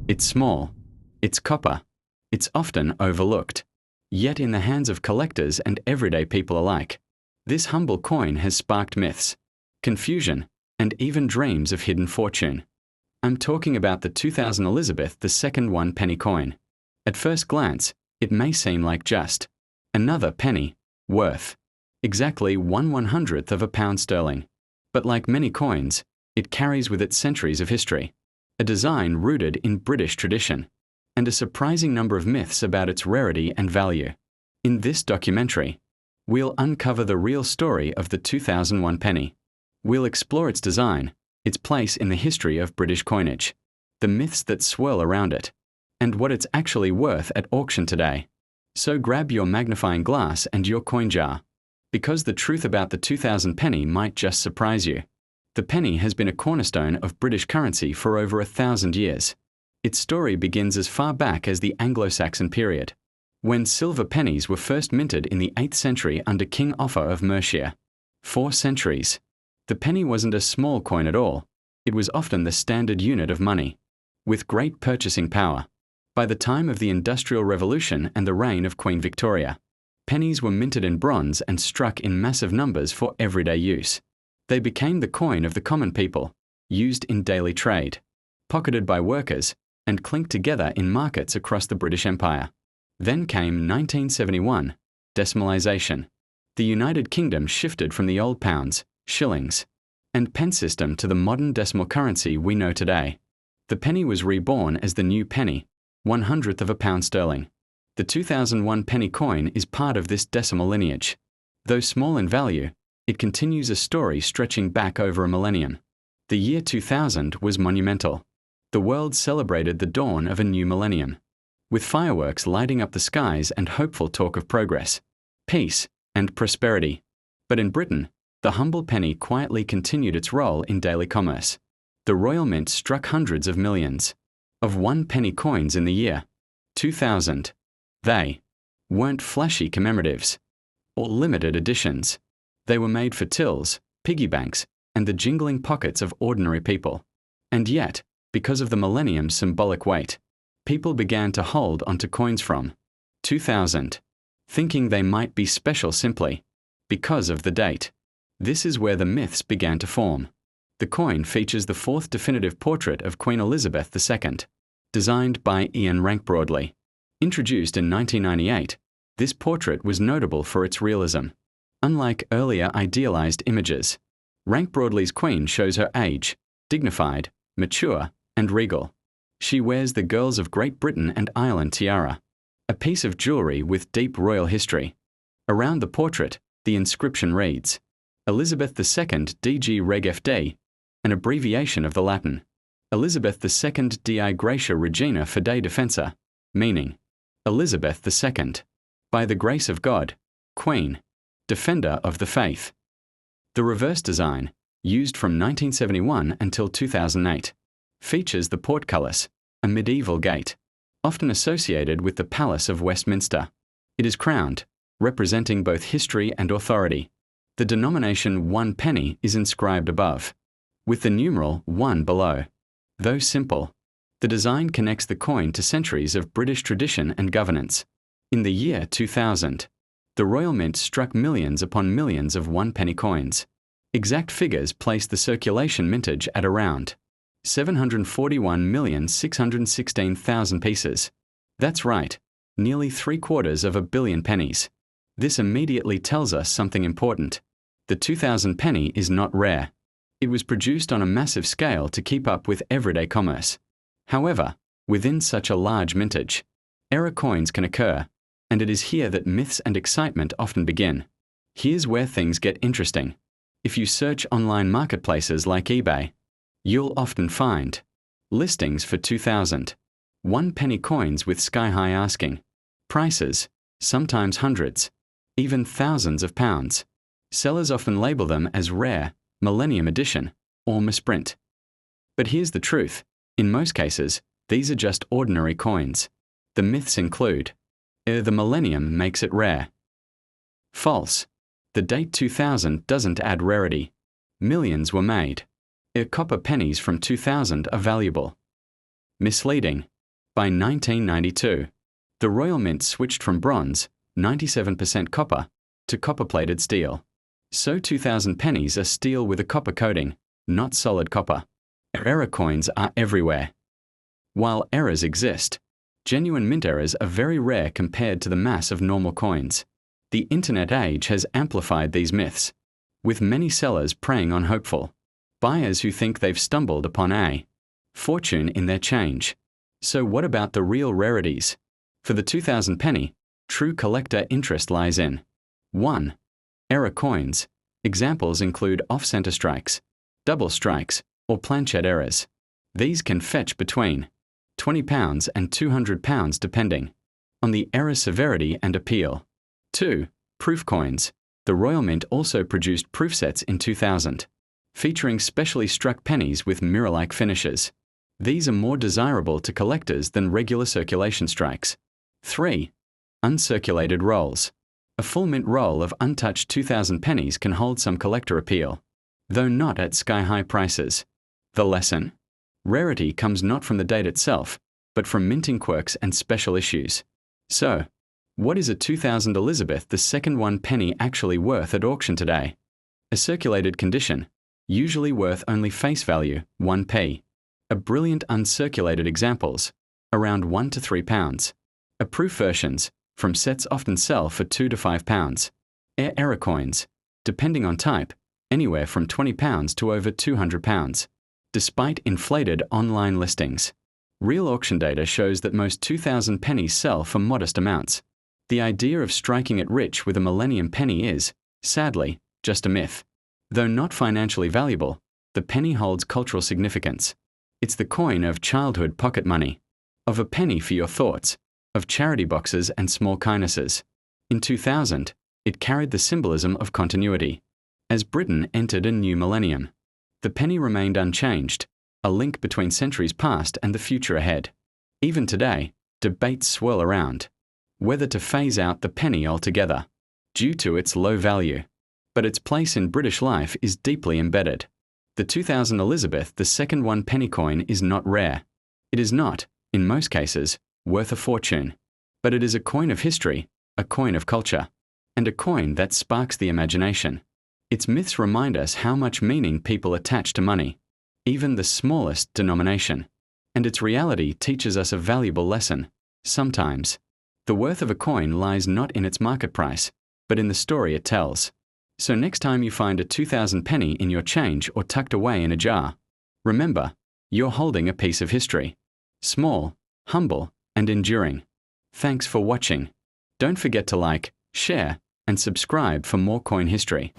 It's small. It's copper. It's often overlooked. Yet in the hands of collectors and everyday people alike, this humble coin has sparked myths, confusion, and even dreams of hidden fortune. I'm talking about the 2000 Elizabeth II 1 penny coin. At first glance, it may seem like just another penny, worth exactly 1/100th of a pound sterling. But like many coins, it carries with it centuries of history, a design rooted in British tradition, and a surprising number of myths about its rarity and value. In this documentary, we'll uncover the real story of the 2001 penny. We'll explore its design, its place in the history of British coinage, the myths that swirl around it, and what it's actually worth at auction today. So grab your magnifying glass and your coin jar, because the truth about the 2000 penny might just surprise you. The penny has been a cornerstone of British currency for over 1,000 years. Its story begins as far back as the Anglo-Saxon period, when silver pennies were first minted in the 8th century under King Offa of Mercia. 4 centuries. The penny wasn't a small coin at all. It was often the standard unit of money, with great purchasing power. By the time of the Industrial Revolution and the reign of Queen Victoria, pennies were minted in bronze and struck in massive numbers for everyday use. They became the coin of the common people, used in daily trade, pocketed by workers, and clinked together in markets across the British Empire. Then came 1971, decimalisation. The United Kingdom shifted from the old pounds, shillings, and pence system to the modern decimal currency we know today. The penny was reborn as the new penny, 1/100th of a pound sterling. The 2001 penny coin is part of this decimal lineage. Though small in value, it continues a story stretching back over a millennium. The year 2000 was monumental. The world celebrated the dawn of a new millennium, with fireworks lighting up the skies and hopeful talk of progress, peace, and prosperity. But in Britain, the humble penny quietly continued its role in daily commerce. The Royal Mint struck hundreds of millions of 1 penny coins in the year 2000. They weren't flashy commemoratives or limited editions. They were made for tills, piggy banks, and the jingling pockets of ordinary people. And yet, because of the millennium's symbolic weight, people began to hold onto coins from 2000, thinking they might be special simply because of the date. This is where the myths began to form. The coin features the 4th definitive portrait of Queen Elizabeth II, designed by Ian Rank-Broadley. Introduced in 1998, this portrait was notable for its realism. Unlike earlier idealized images, Rank-Broadley's queen shows her age, dignified, mature, and regal. She wears the Girls of Great Britain and Ireland tiara, a piece of jewelry with deep royal history. Around the portrait, the inscription reads, Elizabeth II DG Reg FD, an abbreviation of the Latin, Elizabeth II Di Gratia Regina Fidei Defensa, meaning, Elizabeth II, by the grace of God, Queen, Defender of the Faith. The reverse design, used from 1971 until 2008, features the portcullis, a medieval gate, often associated with the Palace of Westminster. It is crowned, representing both history and authority. The denomination 1 penny is inscribed above, with the numeral 1 below. Though simple, the design connects the coin to centuries of British tradition and governance. In the year 2000, the Royal Mint struck millions upon millions of 1 penny coins. Exact figures place the circulation mintage at around 741,616,000 pieces. That's right, nearly 3/4 of a billion pennies. This immediately tells us something important. The 2000 penny is not rare. It was produced on a massive scale to keep up with everyday commerce. However, within such a large mintage, error coins can occur, and it is here that myths and excitement often begin. Here's where things get interesting. If you search online marketplaces like eBay, you'll often find listings for 2000 1 penny coins with sky-high asking prices, sometimes hundreds, even thousands of pounds. Sellers often label them as rare, millennium edition, or misprint. But here's the truth. In most cases, these are just ordinary coins. The myths include, the millennium makes it rare. False. The date 2000 doesn't add rarity. Millions were made. Copper pennies from 2000 are valuable. Misleading. By 1992, the Royal Mint switched from bronze, 97% copper, to copper-plated steel. So 2,000 pennies are steel with a copper coating, not solid copper. Error coins are everywhere. While errors exist, genuine mint errors are very rare compared to the mass of normal coins. The internet age has amplified these myths, with many sellers preying on hopeful buyers who think they've stumbled upon a fortune in their change. So what about the real rarities? For the 2,000 penny, true collector interest lies in 1. Error coins. Examples include off-center strikes, double strikes, or planchette errors. These can fetch between £20 and £200 depending on the error severity and appeal. 2. Proof coins. The Royal Mint also produced proof sets in 2000, featuring specially struck pennies with mirror-like finishes. These are more desirable to collectors than regular circulation strikes. 3. Uncirculated rolls. A full mint roll of untouched 2,000 pennies can hold some collector appeal, though not at sky-high prices. The lesson? Rarity comes not from the date itself, but from minting quirks and special issues. So, what is a 2000 Elizabeth II 1 penny actually worth at auction today? A circulated condition, usually worth only face value, 1p. A brilliant uncirculated examples, around £1 to £3. A proof versions, from sets often sell for £2 to £5. Error coins, depending on type, anywhere from £20 to over £200. Despite inflated online listings, real auction data shows that most 2,000 pennies sell for modest amounts. The idea of striking it rich with a millennium penny is, sadly, just a myth. Though not financially valuable, the penny holds cultural significance. It's the coin of childhood pocket money, of a penny for your thoughts, of charity boxes and small kindnesses. In 2000, it carried the symbolism of continuity. As Britain entered a new millennium, the penny remained unchanged, a link between centuries past and the future ahead. Even today, debates swirl around whether to phase out the penny altogether, due to its low value. But its place in British life is deeply embedded. The 2000 Elizabeth II 1 penny coin is not rare. It is not, in most cases, worth a fortune. But it is a coin of history, a coin of culture, and a coin that sparks the imagination. Its myths remind us how much meaning people attach to money, even the smallest denomination. And its reality teaches us a valuable lesson. Sometimes, the worth of a coin lies not in its market price, but in the story it tells. So next time you find a 2,000 penny in your change or tucked away in a jar, remember, you're holding a piece of history. Small, humble, and enduring. Thanks for watching. Don't forget to like, share, and subscribe for more coin history.